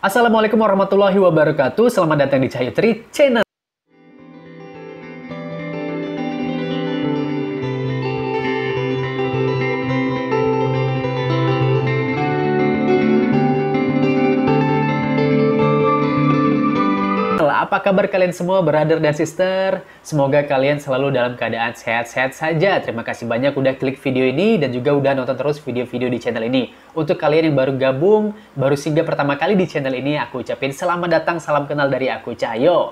Assalamualaikum warahmatullahi wabarakatuh. Selamat datang di Cahyo Tri Channel. Apa kabar kalian semua, brother dan sister? Semoga kalian selalu dalam keadaan sehat-sehat saja. Terima kasih banyak udah klik video ini dan juga udah nonton terus video-video di channel ini. Untuk kalian yang baru gabung, baru singgah pertama kali di channel ini, aku ucapin selamat datang, salam kenal dari aku, Cahyo.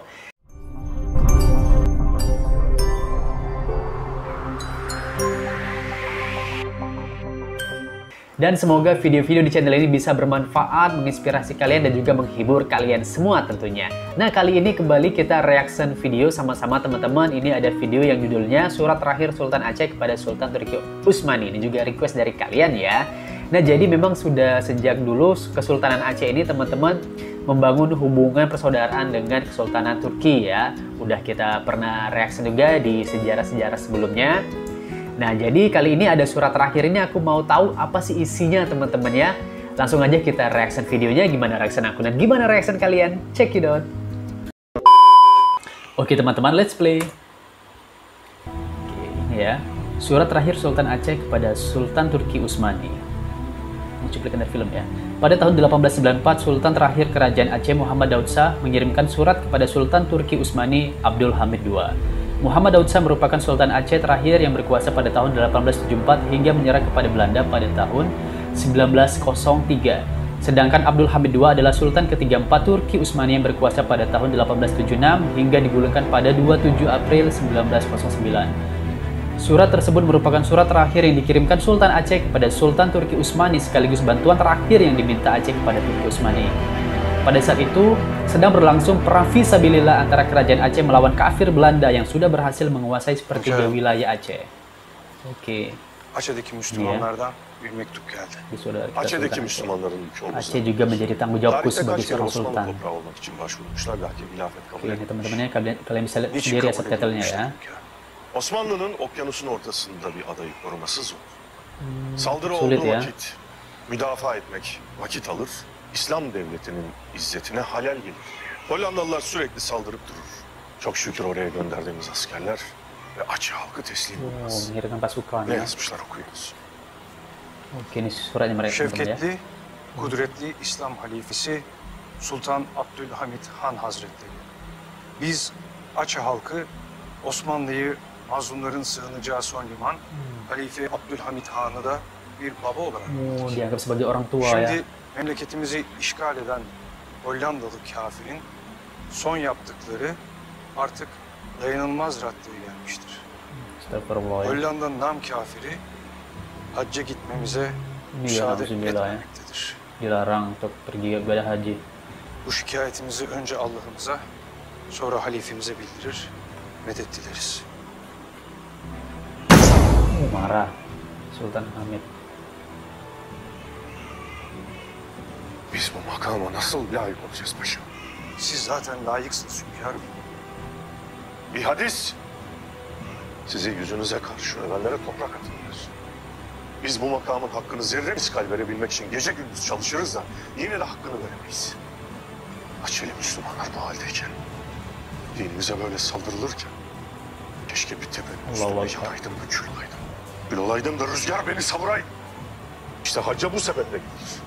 Dan semoga video-video di channel ini bisa bermanfaat, menginspirasi kalian, dan juga menghibur kalian semua tentunya. Nah, kali ini kembali kita reaction video sama-sama teman-teman. Ini ada video yang judulnya Surat Terakhir Sultan Aceh kepada Sultan Turki Utsmani. Ini juga request dari kalian ya. Nah, jadi memang sudah sejak dulu Kesultanan Aceh ini teman-teman membangun hubungan persaudaraan dengan Kesultanan Turki ya. Udah kita pernah reaction juga di sejarah-sejarah sebelumnya. Nah, jadi kali ini ada surat terakhir ini, aku mau tahu apa sih isinya teman-teman ya. Langsung aja kita reaction videonya, gimana reaction aku dan gimana reaction kalian. Check it out. Oke teman-teman, let's play. Oke, ini ya. Surat terakhir Sultan Aceh kepada Sultan Turki Utsmani. Ini cuplikan dari film ya. Pada tahun 1894, Sultan terakhir Kerajaan Aceh Muhammad Daud Shah mengirimkan surat kepada Sultan Turki Utsmani Abdul Hamid II. Muhammad Daud Shah merupakan Sultan Aceh terakhir yang berkuasa pada tahun 1874 hingga menyerah kepada Belanda pada tahun 1903. Sedangkan Abdul Hamid II adalah Sultan ke-34 Turki Utsmani yang berkuasa pada tahun 1876 hingga digulingkan pada 27 April 1909. Surat tersebut merupakan surat terakhir yang dikirimkan Sultan Aceh kepada Sultan Turki Utsmani sekaligus bantuan terakhir yang diminta Aceh kepada Turki Utsmani. Pada saat itu, sedang berlangsung perang fisabilillah antara kerajaan Aceh melawan kafir Belanda yang sudah berhasil menguasai sepertiga wilayah Aceh. Oke. Aceh'deki Müslümanlardan bir mektup geldi. Aceh'deki Müslümanların çoğu Aceh juga menjadi tanggung jawabku sebagai seorang sultan. toprağı olmak için başvurmuşlar lakin hilafet kabul Oke, ini teman-temannya kalian bisa lihat Niçin sendiri ya kabul subtitlenya ya. edilmiştir? Osmanlı'nın okyanusun ortasında bir adayı koruması zor. Saldırı sulit olduğu ya. vakit müdafaa etmek vakit alır. İslam devletinin izzetine halel gelir. Hollandalılar sürekli saldırıp durur. Çok şükür oraya gönderdiğimiz askerler ve Aceh halkı teslim olmaz. Mengirimkan pasukan Ne ya. yazmışlar okuyunuz. Oke, ini suratnya mereka teman-teman ya. Şevketli, kudretli İslam halifesi Sultan Abdülhamit Han Hazretleri. Biz Aceh halkı Osmanlı'yı mazlumların sığınacağı son liman, Halife Abdülhamit Han'ı da bir baba olarak Oh, dianggap sebagai orang tua ya. Şimdi memleketimizi işgal eden Hollandalı kafirin son yaptıkları artık dayanılmaz raddeye gelmiştir. Astagfirullah ya. Hollanda nam kafiri hacca gitmemize Ini ya, müsaade alhamdulillah ya. etmemektedir. Dilarang untuk pergi ibadah haji. Bu şikayetimizi önce Allah'ımıza, sonra halifemize bildirir, medet dileriz. Marah Sultan Hamid. Biz bu makama nasıl layık olacağız paşa? Siz zaten layıksınız hünkârım. Bir hadis. Size yüzünüze karşı ölenlere toprak atılır. Biz bu makamın hakkını zerre miskal verebilmek için gece gündüz çalışırız da yine de hakkını veremeyiz. Acele Müslümanlar bu haldeyken, dinimize böyle saldırılırken, keşke bir tepenin Allah üstüne Allah. yanaydım, uçurlaydım. Bir olaydım da rüzgar beni savuraydı. İşte hacca bu sebeple gidilir.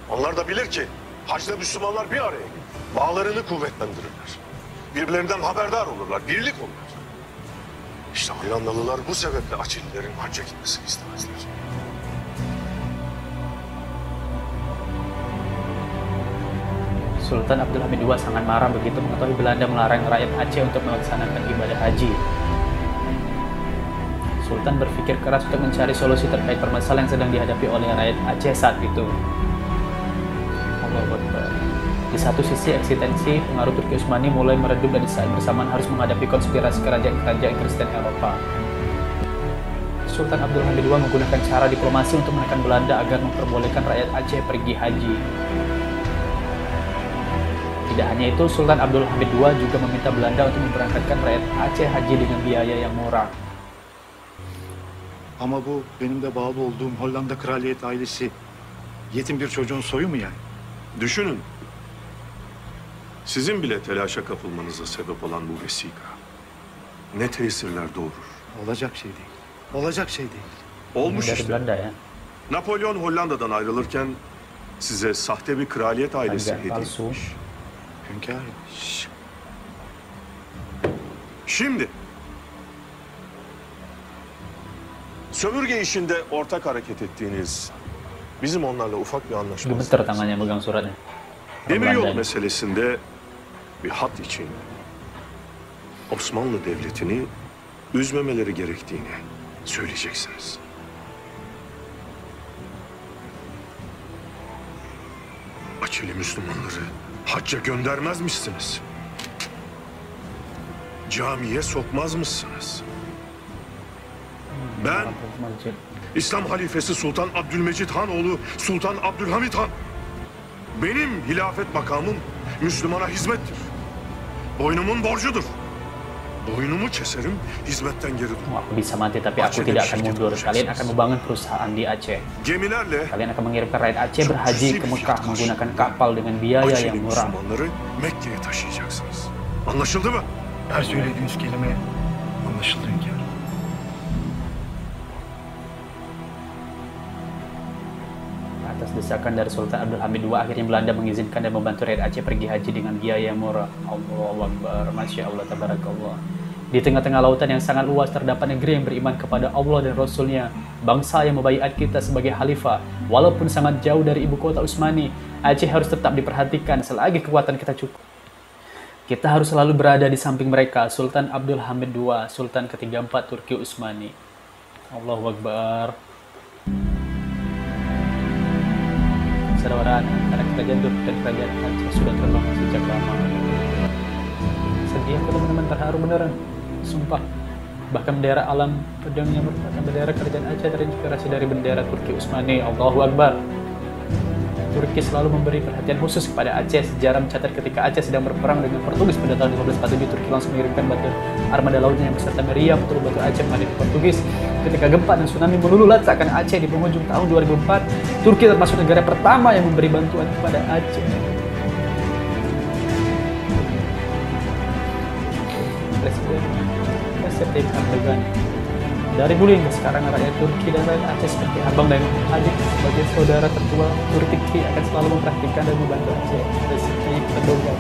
Onlar da bilir ki hacda Müslümanlar bir araya gelir. Bağlarını kuvvetlendirirler. Birbirlerinden haberdar olurlar, birlik olurlar. İşte Hollandalılar bu sebeple Acelilerin hacca gitmesini istemezler. Sultan Abdul Hamid II sangat marah begitu mengetahui Belanda melarang rakyat Aceh untuk melaksanakan ibadah haji. Sultan berpikir keras untuk mencari solusi terkait permasalahan yang sedang dihadapi oleh rakyat Aceh saat itu. Allahu Akbar. Di satu sisi eksistensi pengaruh Turki Utsmani mulai meredup dan di saat bersamaan harus menghadapi konspirasi kerajaan-kerajaan Kristen Eropa. Sultan Abdul Hamid II menggunakan cara diplomasi untuk menekan Belanda agar memperbolehkan rakyat Aceh pergi haji. Tidak hanya itu, Sultan Abdul Hamid II juga meminta Belanda untuk memberangkatkan rakyat Aceh haji dengan biaya yang murah. Ama bu benim de bağlı olduğum Hollanda kraliyet ailesi yetim bir çocuğun soyu mu yani? Düşünün, Sizin bile telaşa kapılmanıza sebep olan bu vesika ne tesirler doğurur. Olacak şey değil. Olacak şey değil. Olmuş Dari işte. Belanda ya. Napolyon Hollanda'dan ayrılırken size sahte bir kraliyet ailesi Agak hediye palsu. etmiş. Hünkârım. Şimdi sömürge işinde ortak hareket ettiğiniz bizim onlarla ufak bir anlaşmamız Gemeter var. tangannya megang suratnya. Demiryolu Belanda. meselesinde bir hat için Osmanlı Devleti'ni üzmemeleri gerektiğini söyleyeceksiniz. Açeli Müslümanları hacca göndermezmişsiniz. Camiye sokmazmışsınız. Ben İslam halifesi Sultan Abdülmecid Hanoğlu Sultan Abdülhamit Han. Benim hilafet makamım Müslümana hizmettir. Boynumun borcudur. Boynumu keserim, hizmetten geri durmam. Aku bisa mati tapi aku tidak akan mundur. Kalian akan membangun perusahaan di Aceh. Gemilerle Kalian akan mengirimkan rakyat Aceh berhaji ke Mekah menggunakan kapal dengan biaya Açeli yang murah. Müslümanları Mekke'ye taşıyacaksınız. Anlaşıldı mı? Her söylediğiniz kelime anlaşıldı hünkârım. Atas desakan dari Sultan Abdul Hamid II, akhirnya Belanda mengizinkan dan membantu rakyat Aceh pergi haji dengan biaya yang murah. Allahu Akbar, Masya Allah, Tabarakallah. Di tengah-tengah lautan yang sangat luas terdapat negeri yang beriman kepada Allah dan Rasulnya. Bangsa yang membaiat kita sebagai khalifah. Walaupun sangat jauh dari ibu kota Utsmani, Aceh harus tetap diperhatikan selagi kekuatan kita cukup. Kita harus selalu berada di samping mereka. Sultan Abdul Hamid II, Sultan ke-34 Turki Utsmani. Allahu Akbar. Persaudaraan antara kerajaan Turki dan kerajaan Aceh sudah terbangun sejak lama. Sedih aku teman-teman, terharu beneran. Sumpah. Bahkan bendera alam pedang yang merupakan bendera kerajaan Aceh terinspirasi dari bendera Turki Utsmani. Allahu Akbar. Turki selalu memberi perhatian khusus kepada Aceh. Sejarah mencatat ketika Aceh sedang berperang dengan Portugis pada tahun 1547, Turki langsung mengirimkan batu armada lautnya yang beserta meriam untuk membantu Aceh menghadapi Portugis. Ketika gempa dan tsunami meluluh lantakkan Aceh di penghujung tahun 2004, Turki termasuk negara pertama yang memberi bantuan kepada Aceh. Presiden Recep Tayyip Erdogan. Dari dulu hingga sekarang, rakyat Turki dan rakyat Aceh seperti abang dan adik sebagai saudara tertua. Turki akan selalu memperhatikan dan membantu Aceh. Recep Tayyip Erdogan.